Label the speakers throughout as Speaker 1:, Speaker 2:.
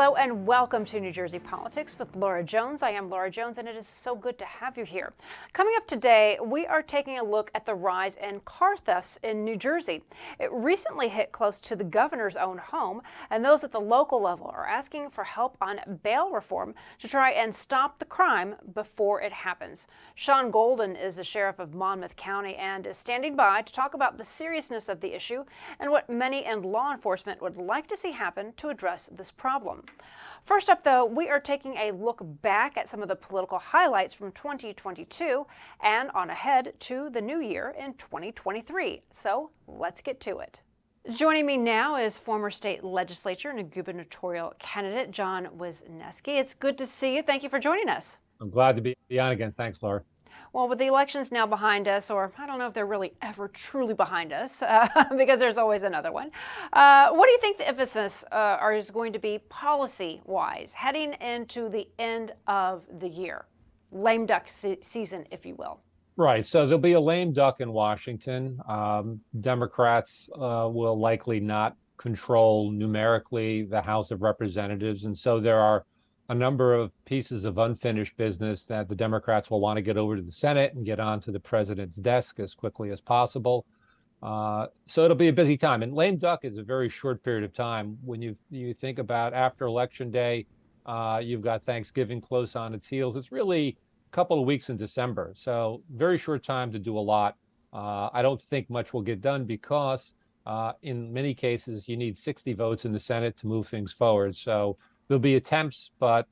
Speaker 1: Hello and welcome to New Jersey Politics with Laura Jones. I am Laura Jones and it is so good to have you here. Coming up today, we are taking a look at the rise in car thefts in New Jersey. It recently hit close to the governor's own home, and those at the local level are asking for help on bail reform to try and stop the crime before it happens. Sean Golden is the sheriff of Monmouth County and is standing by to talk about the seriousness of the issue and what many in law enforcement would like to see happen to address this problem. First up, though, we are taking a look back at some of the political highlights from 2022 and on ahead to the new year in 2023. So let's get to it. Joining me now is former state legislature and gubernatorial candidate John Wisniewski. It's good to see you. Thank you for joining us.
Speaker 2: I'm glad to be on again. Thanks, Laura.
Speaker 1: Well, with the elections now behind us, or I don't know if they're really ever truly behind us, because there's always another one. What do you think the emphasis is going to be policy-wise heading into the end of the year? Lame duck season, if you will.
Speaker 2: Right. So there'll be a lame duck in Washington. Democrats will likely not control numerically the House of Representatives. And so there are a number of pieces of unfinished business that the Democrats will want to get over to the Senate and get onto the president's desk as quickly as possible. So it'll be a busy time. And lame duck is a very short period of time. When you think about after Election Day, you've got Thanksgiving close on its heels. It's really a couple of weeks in December. So very short time to do a lot. I don't think much will get done because in many cases, you need 60 votes in the Senate to move things forward. So there'll be attempts, but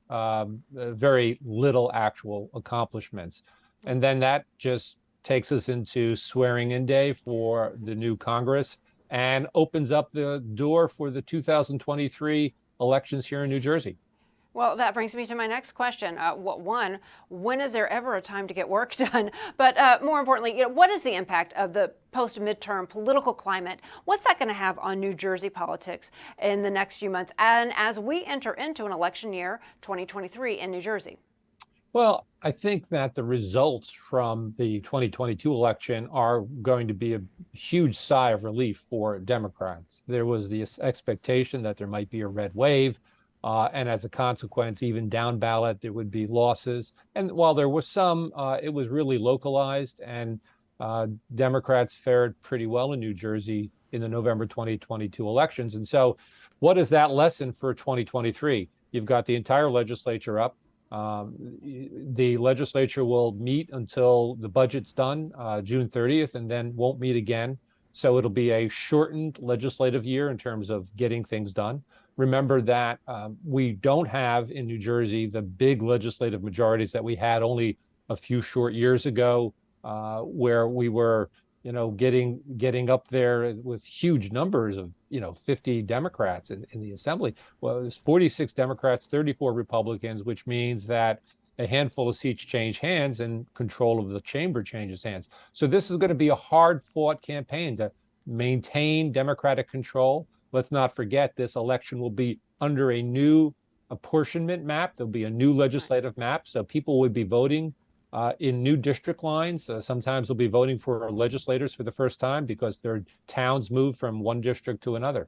Speaker 2: very little actual accomplishments. And then that just takes us into swearing-in day for the new Congress and opens up the door for the 2023 elections here in New Jersey.
Speaker 1: Well, that brings me to my next question. When is there ever a time to get work done? But more importantly, what is the impact of the post-midterm political climate? What's that going to have on New Jersey politics in the next few months and as we enter into an election year, 2023 in New Jersey?
Speaker 2: Well, I think that the results from the 2022 election are going to be a huge sigh of relief for Democrats. There was the expectation that there might be a red wave. And as a consequence, even down ballot, there would be losses. And while there was some, it was really localized, and Democrats fared pretty well in New Jersey in the November 2022 elections. And so what is that lesson for 2023? You've got the entire legislature up. The legislature will meet until the budget's done, June 30th, and then won't meet again. So it'll be a shortened legislative year in terms of getting things done. Remember that we don't have in New Jersey the big legislative majorities that we had only a few short years ago, where we were, getting up there with huge numbers of, 50 Democrats in the Assembly. Well, there's 46 Democrats, 34 Republicans, which means that a handful of seats change hands and control of the chamber changes hands. So this is going to be a hard-fought campaign to maintain Democratic control. Let's not forget this election will be under a new apportionment map. There'll be a new legislative map. So people would be voting in new district lines. Sometimes they'll be voting for legislators for the first time because their towns move from one district to another.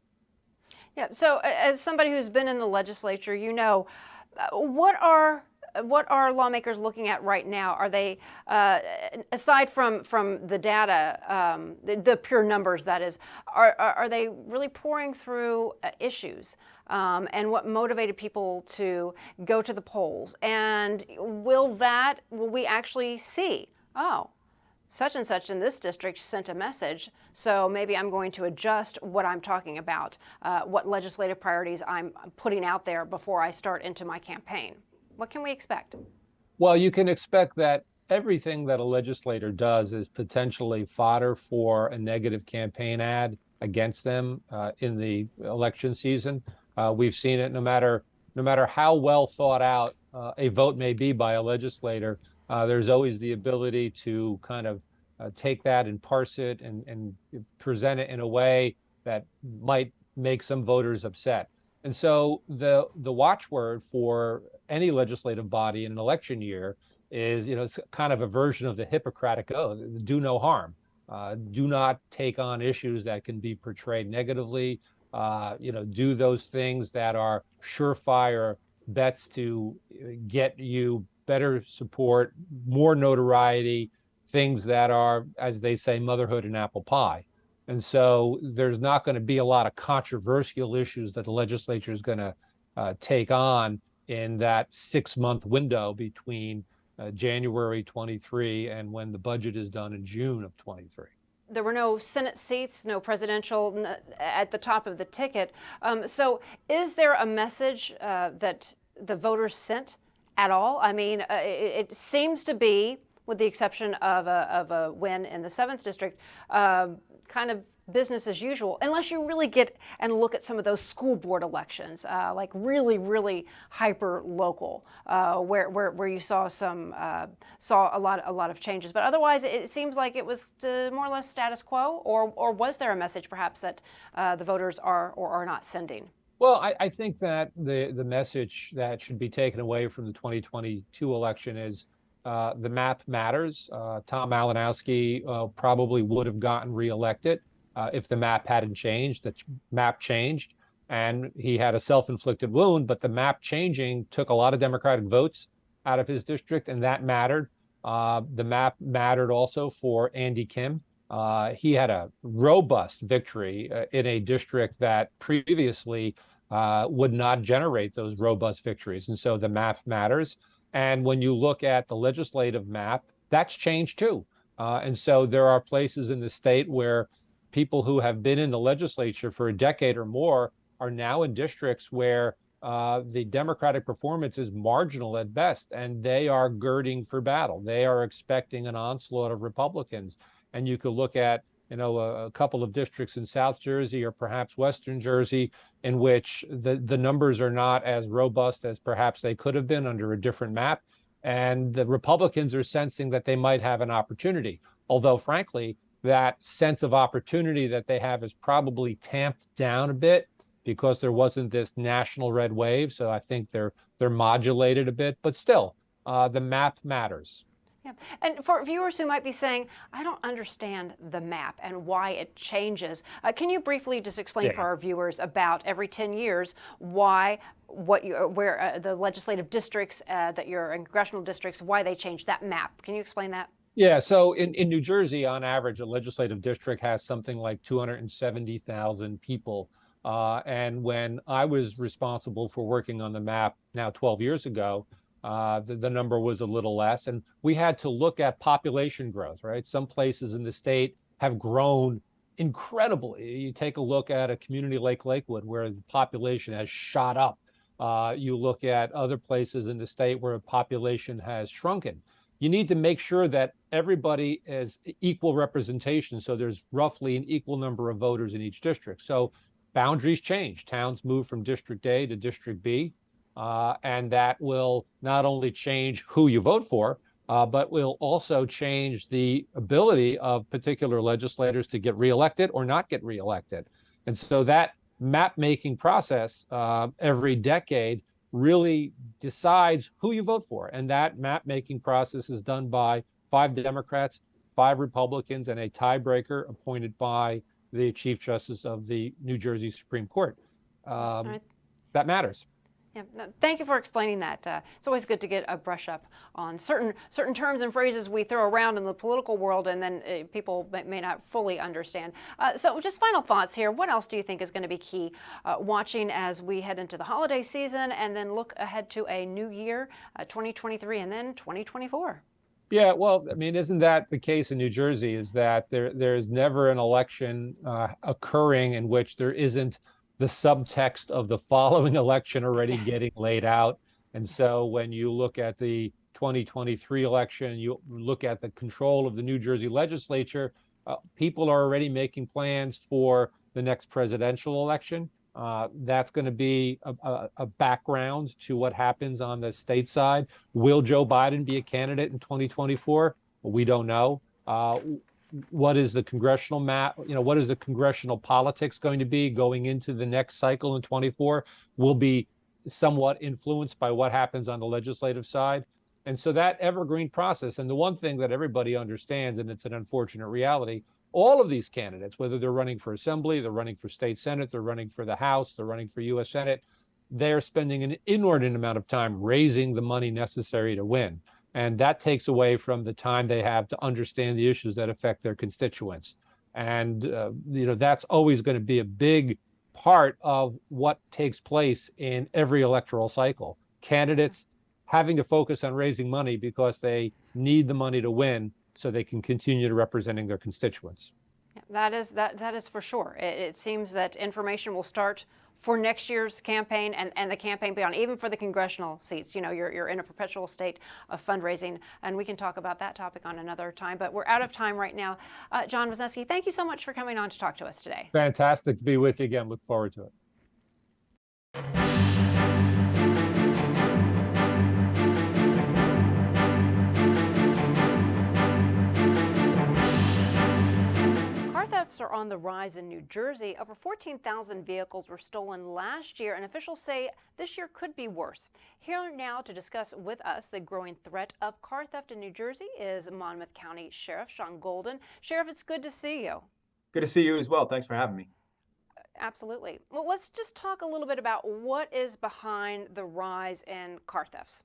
Speaker 1: Yeah. So as somebody who's been in the legislature, what are lawmakers looking at right now? Are they, aside from the data, the pure numbers, that is, are they really pouring through issues and what motivated people to go to the polls? And will we actually see, oh, such and such in this district sent a message, so maybe I'm going to adjust what I'm talking about, what legislative priorities I'm putting out there before I start into my campaign? What can we expect?
Speaker 2: Well, you can expect that everything that a legislator does is potentially fodder for a negative campaign ad against them in the election season. We've seen it no matter how well thought out a vote may be by a legislator. There's always the ability to kind of take that and parse it and present it in a way that might make some voters upset. And so the watchword for any legislative body in an election year is, it's kind of a version of the Hippocratic Oath: do no harm. Do not take on issues that can be portrayed negatively. Do those things that are surefire bets to get you better support, more notoriety, things that are, as they say, motherhood and apple pie. And so there's not going to be a lot of controversial issues that the legislature is going to take on in that 6-month window between January 23 and when the budget is done in June of 23.
Speaker 1: There were no Senate seats, no presidential at the top of the ticket. So is there a message that the voters sent at all? I mean, it seems to be, with the exception of a win in the 7th district, kind of business as usual, unless you really get and look at some of those school board elections, like really hyper local, where you saw a lot of changes. But otherwise, it seems like it was more or less status quo. Or was there a message perhaps that the voters are or are not sending?
Speaker 2: Well, I think that the message that should be taken away from the 2022 election is the map matters. Tom Malinowski probably would have gotten reelected if the map hadn't changed. The map changed, and he had a self-inflicted wound, but the map changing took a lot of Democratic votes out of his district, and that mattered. The map mattered also for Andy Kim. He had a robust victory in a district that previously would not generate those robust victories. And so the map matters. And when you look at the legislative map, that's changed too. And so there are places in the state where people who have been in the legislature for a decade or more are now in districts where the Democratic performance is marginal at best, and they are girding for battle. They are expecting an onslaught of Republicans. And you could look at, a couple of districts in South Jersey or perhaps Western Jersey in which the numbers are not as robust as perhaps they could have been under a different map. And the Republicans are sensing that they might have an opportunity. Although, frankly, that sense of opportunity that they have is probably tamped down a bit because there wasn't this national red wave. So I think they're modulated a bit, but still, the map matters.
Speaker 1: Yeah. And for viewers who might be saying, I don't understand the map and why it changes, can you briefly just explain for our viewers about every 10 years where the legislative districts that you're in, congressional districts, why they change that map? Can you explain that?
Speaker 2: Yeah, so in New Jersey, on average, a legislative district has something like 270,000 people. And when I was responsible for working on the map now 12 years ago, the number was a little less. And we had to look at population growth, right? Some places in the state have grown incredibly. You take a look at a community like Lakewood, where the population has shot up. You look at other places in the state where a population has shrunken. You need to make sure that everybody is equal representation. So there's roughly an equal number of voters in each district. So boundaries change. Towns move from District A to District B. And that will not only change who you vote for, but will also change the ability of particular legislators to get reelected or not get reelected. And so that map-making process every decade really decides who you vote for. And that map-making process is done by 5 Democrats, 5 Republicans, and a tiebreaker appointed by the Chief Justice of the New Jersey Supreme Court. Right. That matters.
Speaker 1: Yeah, no, thank you for explaining that. It's always good to get a brush up on certain terms and phrases we throw around in the political world, and then people may not fully understand. So just final thoughts here. What else do you think is going to be key watching as we head into the holiday season and then look ahead to a new year, 2023, and then 2024?
Speaker 2: Yeah, well, I mean, isn't that the case in New Jersey, is that there's never an election occurring in which there isn't the subtext of the following election already getting laid out. And so when you look at the 2023 election, you look at the control of the New Jersey legislature, people are already making plans for the next presidential election. That's going to be a background to what happens on the state side. Will Joe Biden be a candidate in 2024? Well, we don't know. What is the congressional map? What is the congressional politics going to be going into the next cycle in 24 will be somewhat influenced by what happens on the legislative side. And so that evergreen process, and the one thing that everybody understands, and it's an unfortunate reality, all of these candidates, whether they're running for assembly, they're running for state senate, they're running for the House, they're running for U.S. Senate, they're spending an inordinate amount of time raising the money necessary to win. And that takes away from the time they have to understand the issues that affect their constituents. And, that's always going to be a big part of what takes place in every electoral cycle. Candidates having to focus on raising money because they need the money to win so they can continue to representing their constituents.
Speaker 1: That is for sure. It seems that information will start for next year's campaign and the campaign beyond, even for the congressional seats. You're in a perpetual state of fundraising, and we can talk about that topic on another time, but we're out of time right now. John Wisniewski, thank you so much for coming on to talk to us today.
Speaker 2: Fantastic to be with you again. Look forward to it.
Speaker 1: Thefts are on the rise in New Jersey. Over 14,000 vehicles were stolen last year, and officials say this year could be worse. Here now to discuss with us the growing threat of car theft in New Jersey is Monmouth County Sheriff Sean Golden. Sheriff, it's good to see you.
Speaker 3: Good to see you as well. Thanks for having me.
Speaker 1: Absolutely. Well, let's just talk a little bit about what is behind the rise in car thefts.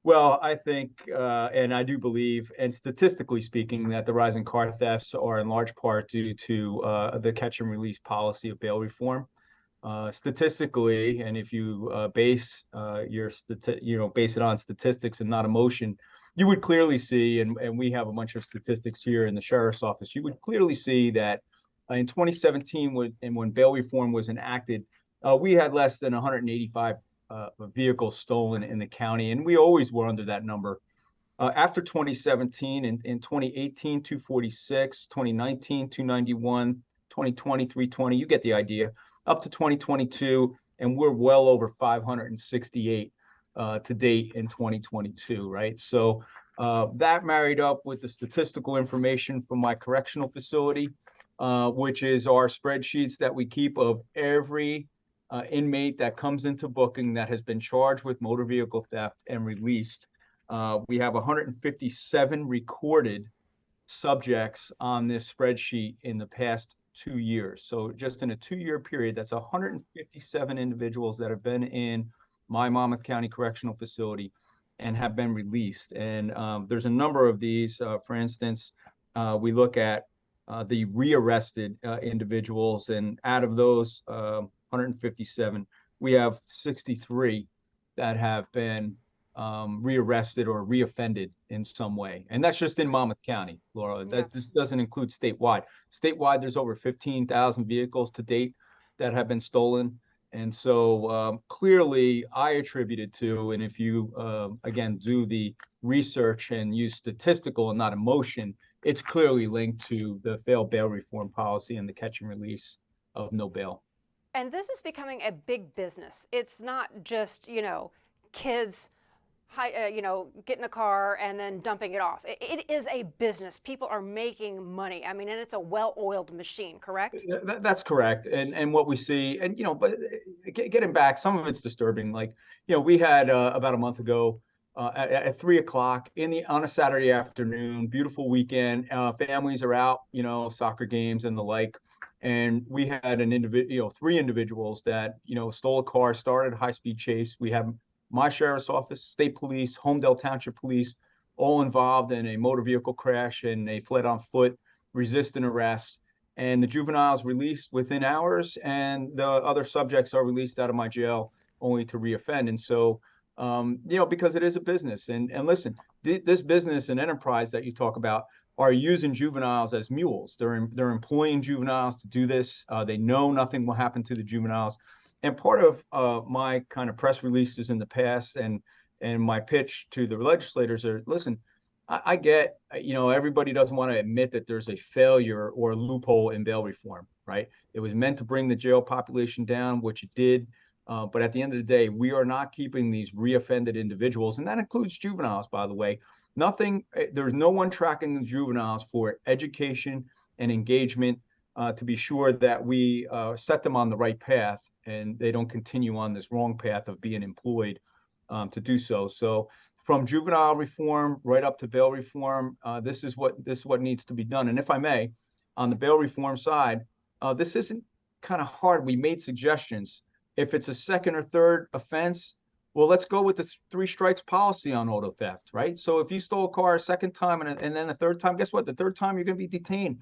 Speaker 3: Well, I think, and I do believe, and statistically speaking, that the rise in car thefts are in large part due to the catch and release policy of bail reform. Statistically, and if you base base it on statistics and not emotion, you would clearly see, and we have a bunch of statistics here in the sheriff's office, you would clearly see that in 2017, when bail reform was enacted, we had less than 185 vehicles stolen in the county, and we always were under that number. After 2017, in 2018, 246, 2019, 291, 2020, 320, you get the idea, up to 2022, and we're well over 568 to date in 2022, right? So that married up with the statistical information from my correctional facility, which is our spreadsheets that we keep of every inmate that comes into booking that has been charged with motor vehicle theft and released. We have 157 recorded subjects on this spreadsheet in the past 2 years. So just in a 2-year period, that's 157 individuals that have been in my Monmouth County Correctional Facility and have been released. And there's a number of these. For instance, we look at the rearrested individuals, and out of those 157, we have 63 that have been rearrested or reoffended in some way. And that's just in Monmouth County, Laura. This doesn't include statewide. Statewide, there's over 15,000 vehicles to date that have been stolen. And so clearly I attribute it to, and if you, again, do the research and use statistical and not emotion, it's clearly linked to the failed bail reform policy and the catch and release of no bail.
Speaker 1: And this is becoming a big business. It's not just, kids, getting a car and then dumping it off. It is a business. People are making money. I mean, and it's a well-oiled machine, correct?
Speaker 3: That's correct. And what we see, and, but getting back, some of it's disturbing. Like, we had about a month ago at 3:00 on a Saturday afternoon, beautiful weekend, families are out, soccer games and the like. And we had an individual, 3 individuals that, stole a car, started a high-speed chase. We have my sheriff's office, state police, Homedale Township Police, all involved in a motor vehicle crash, and they fled on foot, resisting arrest. And the juveniles released within hours, and the other subjects are released out of my jail only to reoffend. And so, because it is a business. And listen, this business and enterprise that you talk about are using juveniles as mules. They're employing juveniles to do this. They know nothing will happen to the juveniles. And part of my kind of press releases in the past and my pitch to the legislators are, listen, I get, everybody doesn't want to admit that there's a failure or a loophole in bail reform, right? It was meant to bring the jail population down, which it did. But at the end of the day, we are not keeping these reoffended individuals, and that includes juveniles, by the way. There's no one tracking the juveniles for education and engagement to be sure that we set them on the right path and they don't continue on this wrong path of being employed to do so. So from juvenile reform right up to bail reform, this is what needs to be done. And if I may, on the bail reform side, this isn't kind of hard. We made suggestions If it's a second or third offense, well, let's go with the three strikes policy on auto theft, right? So if you stole a car a second time and then a third time, guess what? The third time you're going to be detained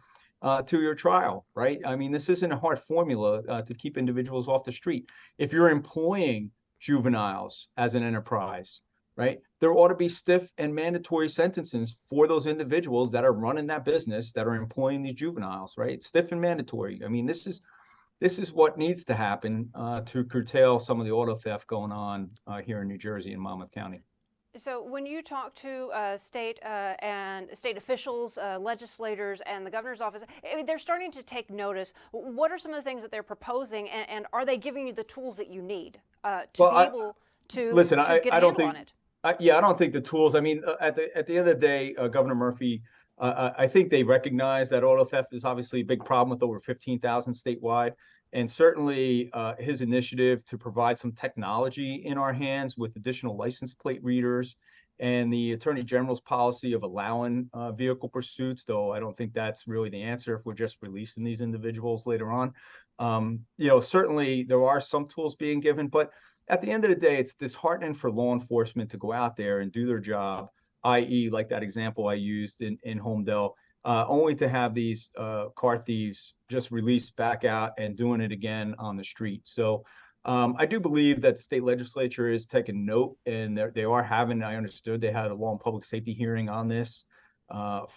Speaker 3: to your trial, right? I mean, this isn't a hard formula to keep individuals off the street. If you're employing juveniles as an enterprise, right, there ought to be stiff and mandatory sentences for those individuals that are running that business, that are employing these juveniles, right? Stiff and mandatory. I mean, this is what needs to happen to curtail some of the auto theft going on here in New Jersey and Monmouth County.
Speaker 1: So when you talk to state officials, legislators, and the governor's office, I mean, they're starting to take notice. What are some of the things that they're proposing, and are they giving you the tools that you need to be able to
Speaker 3: listen,
Speaker 1: get a handle on it?
Speaker 3: I don't think the tools. I mean, at the end of the day, Governor Murphy, I think they recognize that auto theft is obviously a big problem with over 15,000 statewide. And certainly his initiative to provide some technology in our hands with additional license plate readers and the Attorney General's policy of allowing vehicle pursuits, though I don't think that's really the answer if we're just releasing these individuals later on. Certainly there are some tools being given, but at the end of the day, it's disheartening for law enforcement to go out there and do their job, i.e. like that example I used in Homedale, only to have these car thieves just released back out and doing it again on the street. So I do believe that the state legislature is taking note, and they are having, I understood they had a law and public safety hearing on this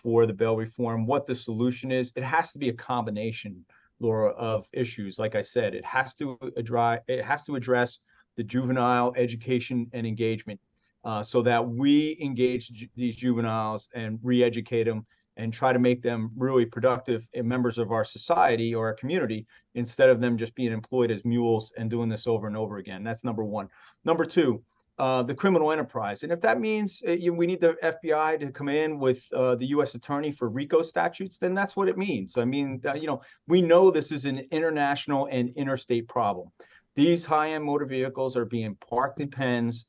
Speaker 3: for the bail reform. What the solution is, it has to be a combination, Laura, of issues. Like I said, it has to address the juvenile education and engagement so that we engage these juveniles and re-educate them and try to make them really productive members of our society or our community instead of them just being employed as mules and doing this over and over again. That's number one. Number two, the criminal enterprise. And if that means we need the FBI to come in with the U.S. attorney for RICO statutes, then that's what it means. I mean, we know this is an international and interstate problem. These high-end motor vehicles are being parked in pens,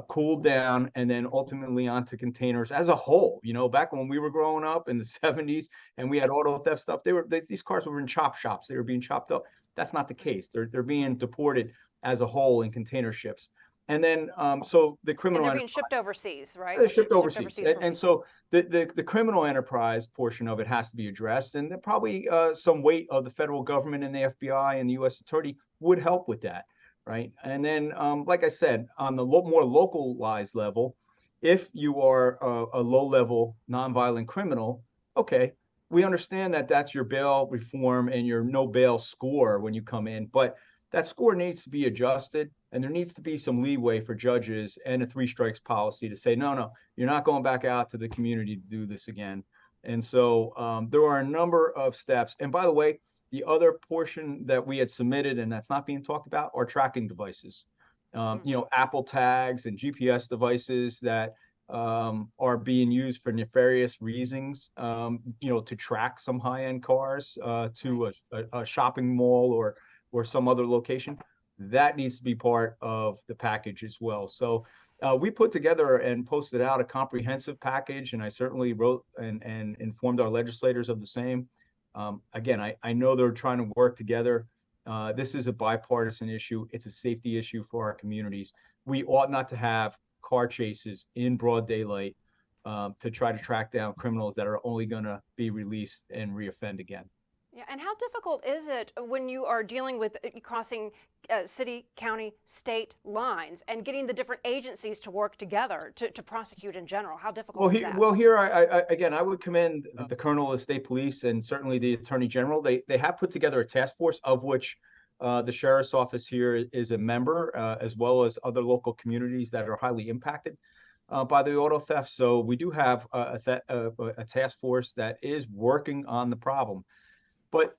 Speaker 3: cooled down, and then ultimately onto containers as a whole. Back when we were growing up in the 70s and we had auto theft stuff, these cars were in chop shops. They were being chopped up. That's not the case. They're being deported as a whole in container ships. And then, so the criminal
Speaker 1: and they're being shipped overseas, right?
Speaker 3: They're shipped overseas. And so the criminal enterprise portion of it has to be addressed, and there probably some weight of the federal government and the FBI and the U.S. attorney would help with that. Right. And then, like I said, on the more localized level, if you are a low-level nonviolent criminal, okay, we understand that that's your bail reform and your no bail score when you come in, but that score needs to be adjusted, and there needs to be some leeway for judges and a three strikes policy to say, no, you're not going back out to the community to do this again. And so there are a number of steps. And by the way, the other portion that we had submitted and that's not being talked about are tracking devices, Apple tags and GPS devices that are being used for nefarious reasons, to track some high-end cars to a shopping mall or some other location. That needs to be part of the package as well. So we put together and posted out a comprehensive package, and I certainly wrote and informed our legislators of the same. Again, I know they're trying to work together. This is a bipartisan issue. It's a safety issue for our communities. We ought not to have car chases in broad daylight to try to track down criminals that are only going to be released and reoffend again.
Speaker 1: Yeah, and how difficult is it when you are dealing with crossing city, county, state lines and getting the different agencies to work together to prosecute in general? How difficult is that?
Speaker 3: Well, here, I would commend the Colonel of the State Police and certainly the Attorney General. They have put together a task force of which the Sheriff's Office here is a member, as well as other local communities that are highly impacted by the auto theft. So we do have a task force that is working on the problem. But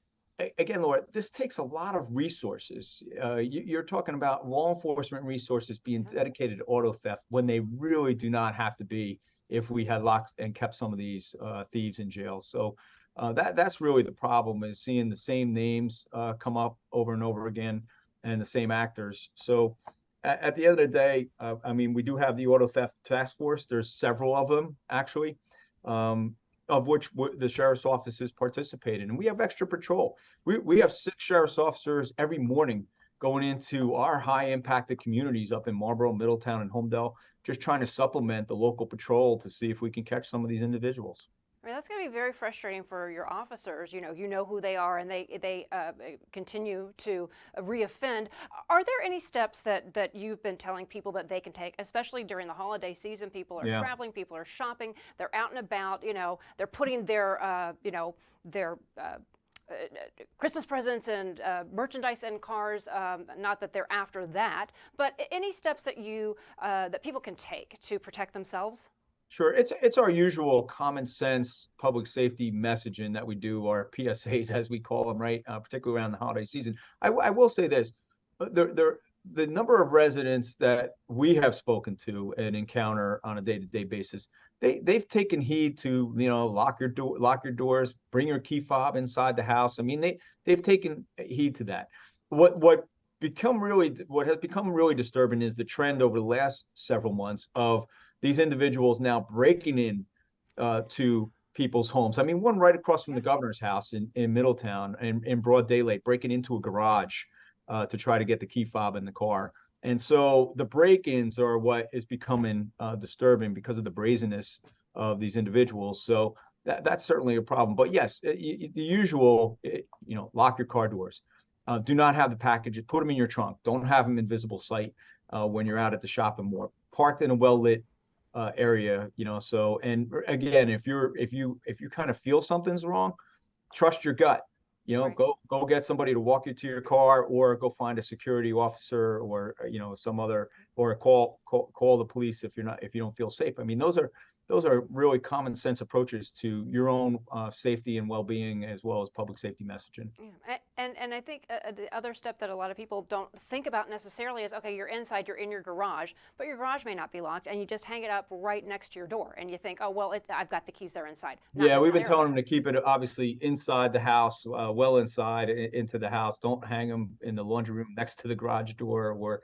Speaker 3: again, Laura, this takes a lot of resources. You're talking about law enforcement resources being dedicated to auto theft when they really do not have to be if we had locked and kept some of these thieves in jail. So that's really the problem, is seeing the same names come up over and over again and the same actors. So at the end of the day, I mean, we do have the auto theft task force. There's several of them, actually. Of which the sheriff's offices participate in. And we have extra patrol. We have 6 sheriff's officers every morning going into our high impacted communities up in Marlboro, Middletown, and Homedale, just trying to supplement the local patrol to see if we can catch some of these individuals.
Speaker 1: I mean, that's going to be very frustrating for your officers. You know who they are, and they continue to reoffend. Are there any steps that you've been telling people that they can take, especially during the holiday season? People are
Speaker 3: Yeah.
Speaker 1: traveling, people are shopping, they're out and about. They're putting their Christmas presents and merchandise in cars. Not that they're after that, but any steps that that people can take to protect themselves?
Speaker 3: Sure. It's our usual common sense public safety messaging that we do, our PSAs as we call them, right? Particularly around the holiday season. I will say this, the number of residents that we have spoken to and encounter on a day-to-day basis, they've taken heed to, lock your doors, bring your key fob inside the house. I mean, they've taken heed to that. What has become really disturbing is the trend over the last several months of these individuals now breaking in to people's homes. I mean, one right across from the governor's house in Middletown in broad daylight, breaking into a garage to try to get the key fob in the car. And so the break-ins are what is becoming disturbing because of the brazenness of these individuals. So that's certainly a problem. But yes, the usual, lock your car doors. Do not have the packages, put them in your trunk. Don't have them in visible sight when you're out at the shopping mall. Parked in a well-lit area, so, and again, if you kind of feel something's wrong, trust your gut,
Speaker 1: Right.
Speaker 3: go get somebody to walk you to your car, or go find a security officer, or some other, or call the police if you don't feel safe. I mean, those are really common sense approaches to your own safety and well-being, as well as public safety messaging.
Speaker 1: Yeah. And I think the other step that a lot of people don't think about necessarily is, okay, you're inside, you're in your garage, but your garage may not be locked, and you just hang it up right next to your door, and you think, oh, well, I've got the keys there inside. Not
Speaker 3: Yeah, we've been
Speaker 1: necessarily.
Speaker 3: telling them to keep it obviously inside the house, well inside into the house. Don't hang them in the laundry room next to the garage door, or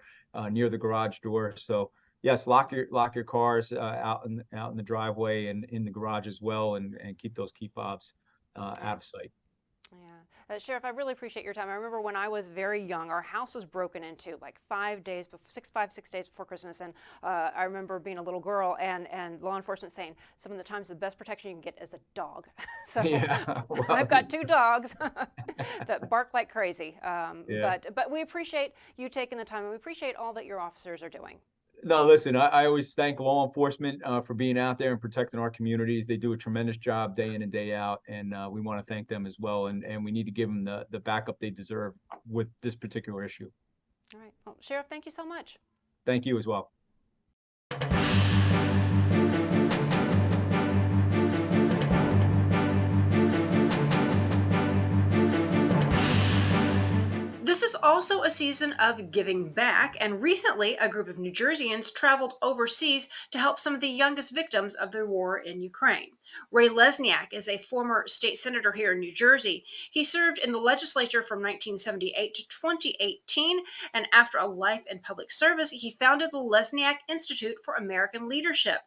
Speaker 3: near the garage door. So yes, lock your cars out in the driveway and in the garage as well, and keep those key fobs out of sight.
Speaker 1: Yeah. Sheriff, I really appreciate your time. I remember when I was very young, our house was broken into like 5 days before, 6 days before Christmas. And I remember being a little girl and law enforcement saying some of the times the best protection you can get is a dog. So
Speaker 3: Yeah, well,
Speaker 1: I've got 2 dogs that bark like crazy.
Speaker 3: Yeah.
Speaker 1: But we appreciate you taking the time, and we appreciate all that your officers are doing.
Speaker 3: No, listen, I always thank law enforcement for being out there and protecting our communities. They do a tremendous job day in and day out, and we want to thank them as well. And we need to give them the backup they deserve with this particular issue.
Speaker 1: All right. Well, Sheriff, thank you so much.
Speaker 3: Thank you as well.
Speaker 1: This is also a season of giving back, and recently a group of New Jerseyans traveled overseas to help some of the youngest victims of the war in Ukraine. Ray Lesniak is a former state senator here in New Jersey. He served in the legislature from 1978 to 2018, and after a life in public service, he founded the Lesniak Institute for American Leadership.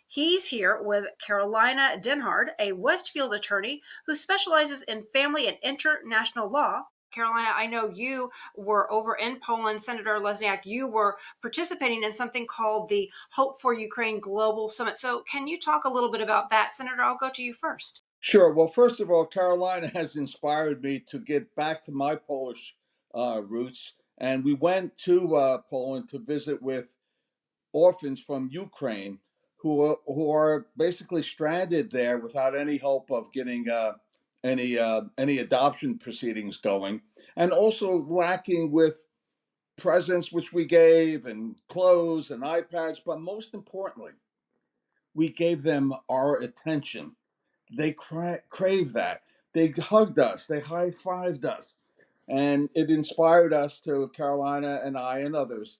Speaker 1: He's here with Carolina Denhard, a Westfield attorney who specializes in family and international law. Carolina, I know you were over in Poland. Senator Lesniak, you were participating in something called the Hope for Ukraine Global Summit. So can you talk a little bit about that? Senator, I'll go to you first.
Speaker 4: Sure. Well, first of all, Carolina has inspired me to get back to my Polish roots. And we went to Poland to visit with orphans from Ukraine who are basically stranded there without any hope of getting any adoption proceedings going, and also lacking with presents which we gave, and clothes and iPads. But most importantly, we gave them our attention. They crave that. They hugged us. They high-fived us. And it inspired us, to Carolina and I and others,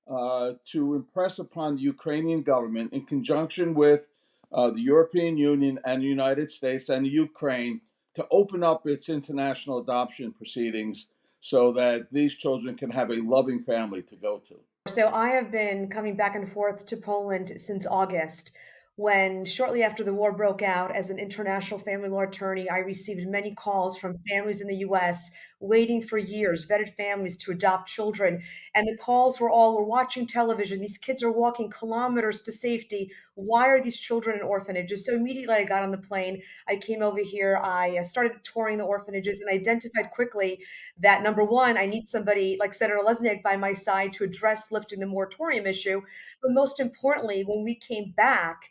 Speaker 4: to impress upon the Ukrainian government, in conjunction with the European Union and the United States and the Ukraine, to open up its international adoption proceedings so that these children can have a loving family to go to.
Speaker 5: So I have been coming back and forth to Poland since August. when shortly after the war broke out, as an international family law attorney, I received many calls from families in the US waiting for years, vetted families to adopt children. And the calls were all, we're watching television. These kids are walking kilometers to safety. Why are these children in orphanages? So immediately I got on the plane. I came over here. I started touring the orphanages and identified quickly that number one, I need somebody like Senator Lesniak by my side to address lifting the moratorium issue. But most importantly, when we came back,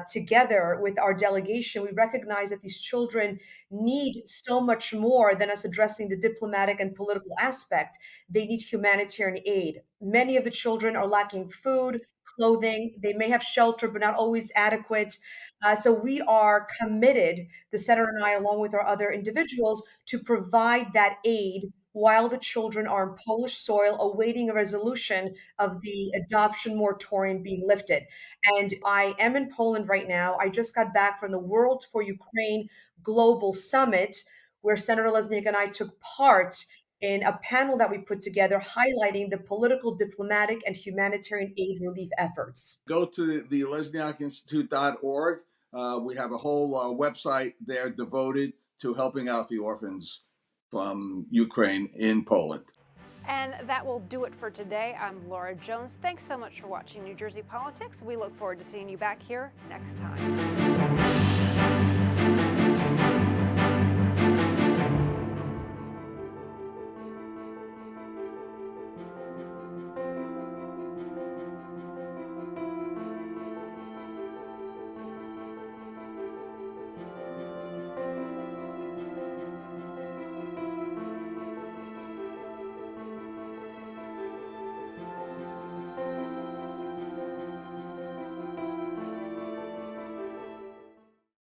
Speaker 5: together with our delegation, we recognize that these children need so much more than us addressing the diplomatic and political aspect. They need humanitarian aid. Many of the children are lacking food, clothing. They may have shelter, but not always adequate. So we are committed, the senator and I, along with our other individuals, to provide that aid while the children are in Polish soil awaiting a resolution of the adoption moratorium being lifted. And I am in Poland right now. I just got back from the World for Ukraine Global Summit, where Senator Lesniak and I took part in a panel that we put together highlighting the political, diplomatic, and humanitarian aid relief efforts.
Speaker 4: Go to the lesniakinstitute.org. We have a whole website there devoted to helping out the orphans from Ukraine in Poland.
Speaker 1: And that will do it for today. I'm Laura Jones. Thanks so much for watching New Jersey Politics. We look forward to seeing you back here next time.